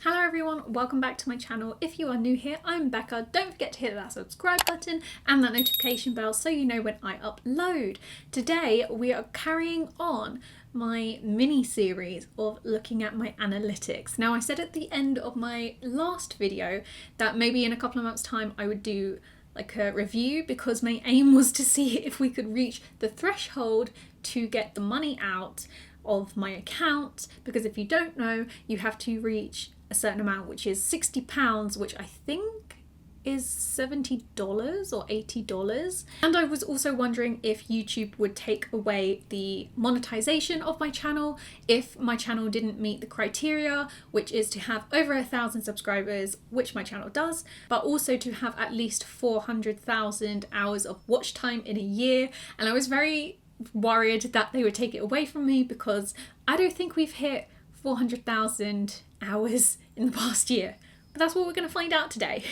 Hello everyone, welcome back to my channel. If you are new here, I'm Becca. Don't forget to hit that subscribe button and that notification bell so you know when I upload. Today we are carrying on my mini series of looking at my analytics. Now I said at the end of my last video that maybe in a couple of months time I would do like a review because my aim was to see if we could reach the threshold to get the money out of my account, because if you don't know, you have to reach a certain amount, which is £60, which I think is $70 or $80. And I was also wondering if YouTube would take away the monetization of my channel if my channel didn't meet the criteria, which is to have over 1,000 subscribers, which my channel does, but also to have at least 400,000 hours of watch time in a year. And I was very worried that they would take it away from me because I don't think we've hit 400,000 hours in the past year. But that's what we're going to find out today.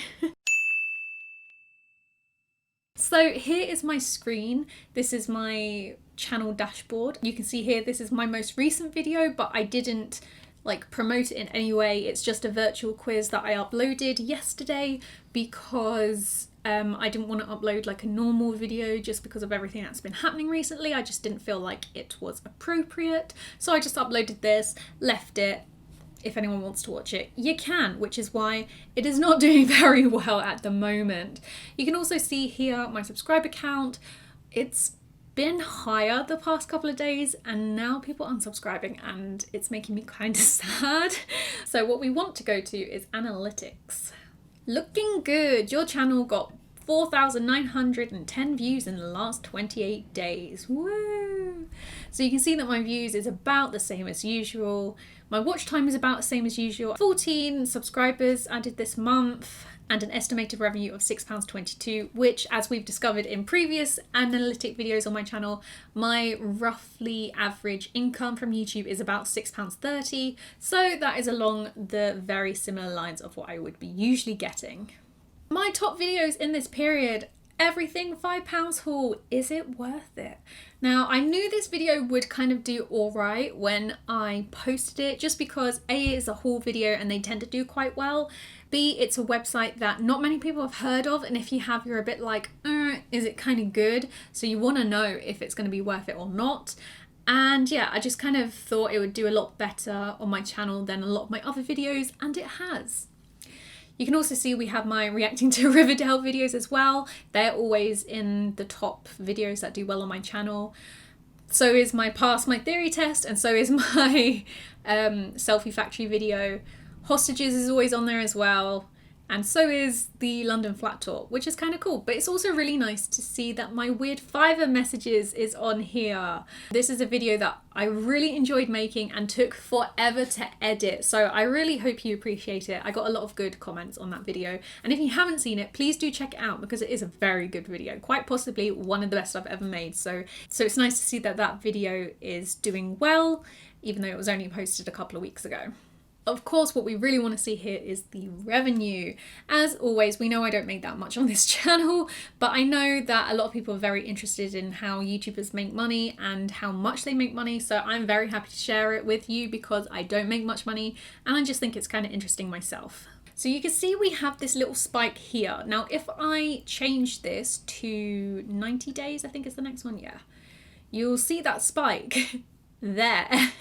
So here is my screen. This is my channel dashboard. You can see here this is my most recent video, but I didn't like promote it in any way. It's just a virtual quiz that I uploaded yesterday because I didn't want to upload like a normal video just because of everything that's been happening recently. I just didn't feel like it was appropriate. So I just uploaded this, left it. If anyone wants to watch it, you can, which is why it is not doing very well at the moment. You can also see here my subscriber count. It's been higher the past couple of days and now people are unsubscribing and it's making me kind of sad. So what we want to go to is analytics. Looking good. Your channel got 4,910 views in the last 28 days. Woo! So you can see that my views is about the same as usual. My watch time is about the same as usual. 14 subscribers added this month and an estimated revenue of £6.22, which, as we've discovered in previous analytic videos on my channel, my roughly average income from YouTube is about £6.30. So that is along the very similar lines of what I would be usually getting. My top videos in this period, everything £5 haul. Is it worth it? Now I knew this video would kind of do alright when I posted it, just because A, it's a haul video and they tend to do quite well. B, it's a website that not many people have heard of, and if you have, you're a bit like, is it kind of good? So you want to know if it's going to be worth it or not. And yeah, I just kind of thought it would do a lot better on my channel than a lot of my other videos, and it has. You can also see we have my reacting to Riverdale videos as well. They're always in the top videos that do well on my channel. So is my Pass My Theory test, and so is my Selfie Factory video. Hostages is always on there as well. And so is the London Flat Tour, which is kind of cool. But it's also really nice to see that my weird Fiverr messages is on here. This is a video that I really enjoyed making and took forever to edit. So I really hope you appreciate it. I got a lot of good comments on that video. And if you haven't seen it, please do check it out because it is a very good video. Quite possibly one of the best I've ever made. So it's nice to see that that video is doing well, even though it was only posted a couple of weeks ago. Of course, what we really want to see here is the revenue. As always, we know I don't make that much on this channel, but I know that a lot of people are very interested in how YouTubers make money and how much they make money. So I'm very happy to share it with you because I don't make much money and I just think it's kind of interesting myself. So you can see we have this little spike here. Now, if I change this to 90 days, I think is the next one, yeah, you'll see that spike there.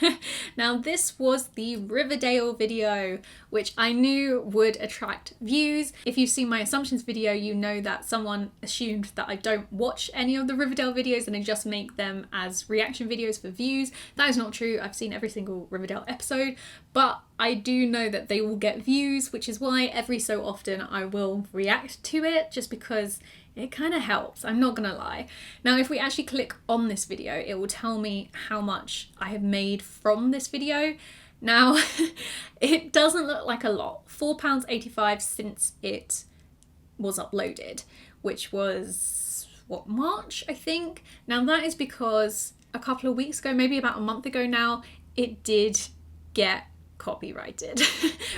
Now this was the Riverdale video, which I knew would attract views. If you've seen my assumptions video, you know that someone assumed that I don't watch any of the Riverdale videos and I just make them as reaction videos for views. That is not true. I've seen every single Riverdale episode, but I do know that they will get views, which is why every so often I will react to it, just because it kind of helps, I'm not gonna lie. Now, if we actually click on this video, it will tell me how much I have made from this video. Now, it doesn't look like a lot, £4.85 since it was uploaded, which was, what, March, I think? Now, that is because a couple of weeks ago, maybe about a month ago now, it did get copyrighted,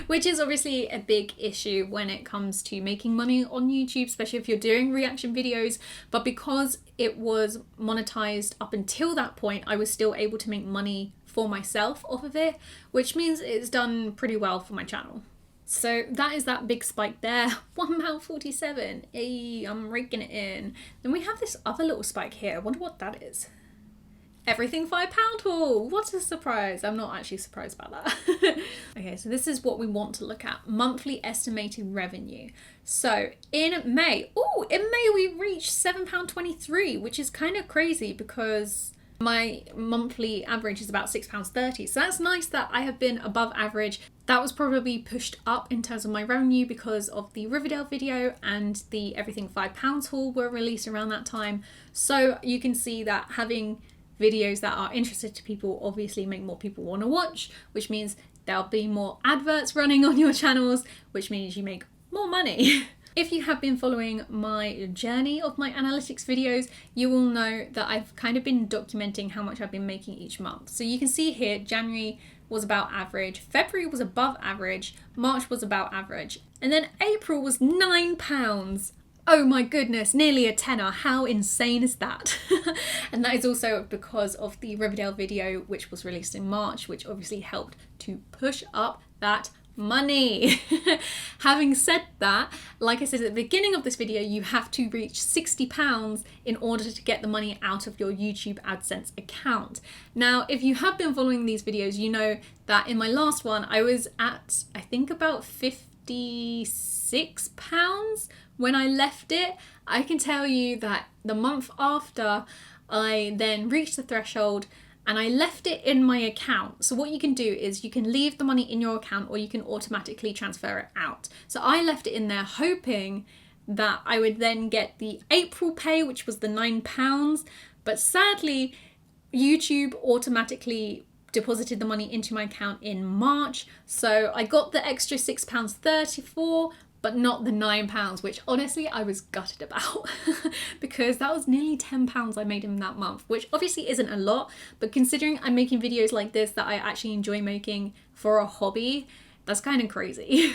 which is obviously a big issue when it comes to making money on YouTube, especially if you're doing reaction videos. But because it was monetized up until that point, I was still able to make money for myself off of it, which means it's done pretty well for my channel. So that is that big spike there. £1.47. Hey, I'm raking it in. Then we have this other little spike here. I wonder what that is. Everything £5 haul. What a surprise. I'm not actually surprised about that. Okay, so this is what we want to look at. Monthly estimated revenue. So in May we reached £7.23, which is kind of crazy because my monthly average is about £6.30. So that's nice that I have been above average. That was probably pushed up in terms of my revenue because of the Riverdale video and the Everything £5 haul were released around that time. So you can see that having videos that are interested to people obviously make more people want to watch, which means there'll be more adverts running on your channels, which means you make more money. If you have been following my journey of my analytics videos, you will know that I've kind of been documenting how much I've been making each month. So you can see here, January was about average, February was above average, March was about average, and then April was £9. Oh my goodness, nearly a tenner. How insane is that? And that is also because of the Riverdale video, which was released in March, which obviously helped to push up that money. Having said that, like I said at the beginning of this video, you have to reach £60 in order to get the money out of your YouTube AdSense account. Now, if you have been following these videos, you know that in my last one, I was at, I think about £56 when I left it. I can tell you that the month after, I then reached the threshold and I left it in my account. So what you can do is you can leave the money in your account or you can automatically transfer it out. So I left it in there hoping that I would then get the April pay, which was the £9. But sadly, YouTube automatically deposited the money into my account in March. So I got the extra £6.34, but not the £9, which honestly I was gutted about because that was nearly £10 I made in that month, which obviously isn't a lot, but considering I'm making videos like this that I actually enjoy making for a hobby, that's kind of crazy.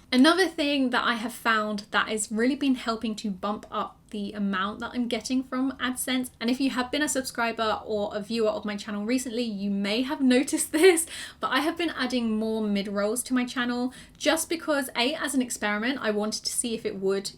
Another thing that I have found that has really been helping to bump up the amount that I'm getting from AdSense, and if you have been a subscriber or a viewer of my channel recently, you may have noticed this, but I have been adding more mid-rolls to my channel just because A, as an experiment, I wanted to see if it would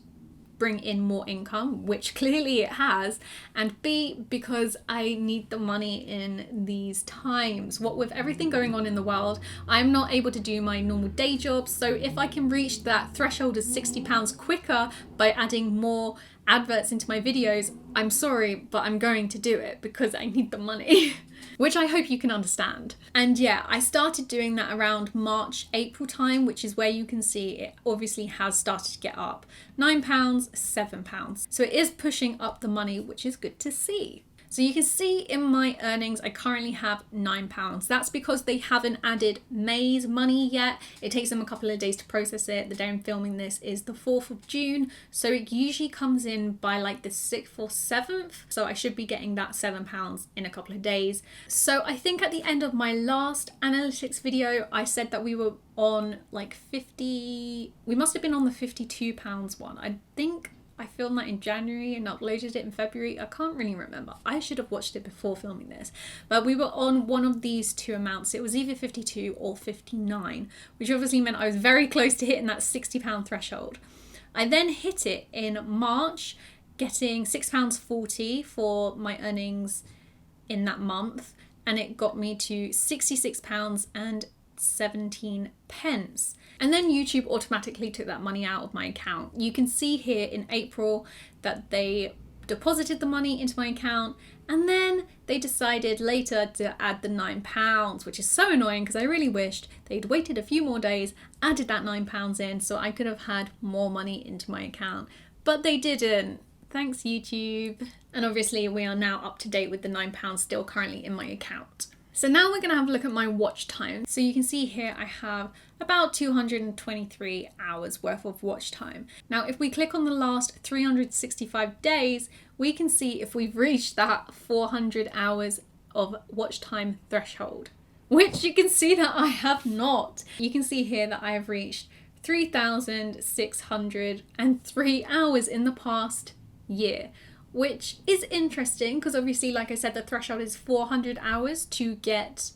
bring in more income, which clearly it has, and B, because I need the money in these times. What with everything going on in the world, I'm not able to do my normal day job, so if I can reach that threshold of £60 quicker by adding more adverts into my videos, I'm sorry, but I'm going to do it because I need the money. Which I hope you can understand. And yeah, I started doing that around March, April time, which is where you can see it obviously has started to get up. £9, £7. So it is pushing up the money, which is good to see. So you can see in my earnings, I currently have £9. That's because they haven't added May's money yet. It takes them a couple of days to process it. The day I'm filming this is the 4th of June. So it usually comes in by like the 6th or 7th. So I should be getting that £7 in a couple of days. So I think at the end of my last analytics video, I said that we were on like 50, we must have been on the £52 one. I think I filmed that in January and uploaded it in February. I can't really remember. I should have watched it before filming this. But we were on one of these two amounts. It was either 52 or 59, which obviously meant I was very close to hitting that £60 threshold. I then hit it in March, getting £6.40 for my earnings in that month. And it got me to £66.17. And then YouTube automatically took that money out of my account. You can see here in April that they deposited the money into my account, and then they decided later to add the £9, which is so annoying because I really wished they'd waited a few more days, added that £9 in so I could have had more money into my account. But they didn't. Thanks, YouTube. And obviously we are now up to date with the £9 still currently in my account. So now we're going to have a look at my watch time. So you can see here I have about 223 hours worth of watch time. Now if we click on the last 365 days, we can see if we've reached that 400 hours of watch time threshold, which you can see that I have not. You can see here that I have reached 3,603 hours in the past year, which is interesting because obviously, like I said, the threshold is 400 hours to get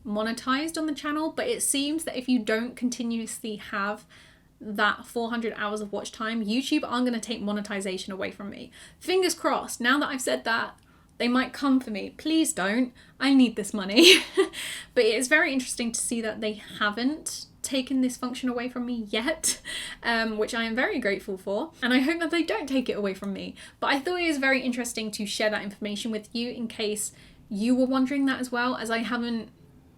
monetized on the channel, but it seems that if you don't continuously have that 400 hours of watch time, YouTube aren't going to take monetization away from me. Fingers crossed, now that I've said that, they might come for me. Please don't. I need this money. But it's very interesting to see that they haven't taken this function away from me yet, which I am very grateful for. And I hope that they don't take it away from me. But I thought it was very interesting to share that information with you in case you were wondering that as well, as I haven't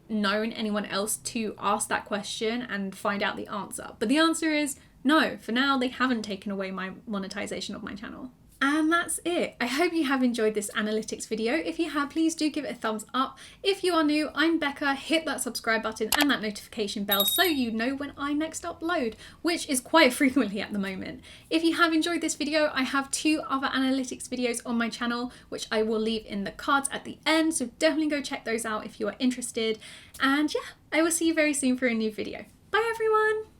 known anyone else to ask that question and find out the answer. But the answer is no. For now, they haven't taken away my monetization of my channel. And that's it. I hope you have enjoyed this analytics video. If you have, please do give it a thumbs up. If you are new, I'm Becca. Hit that subscribe button and that notification bell so you know when I next upload, which is quite frequently at the moment. If you have enjoyed this video, I have 2 other analytics videos on my channel, which I will leave in the cards at the end. So definitely go check those out if you are interested. And yeah, I will see you very soon for a new video. Bye everyone.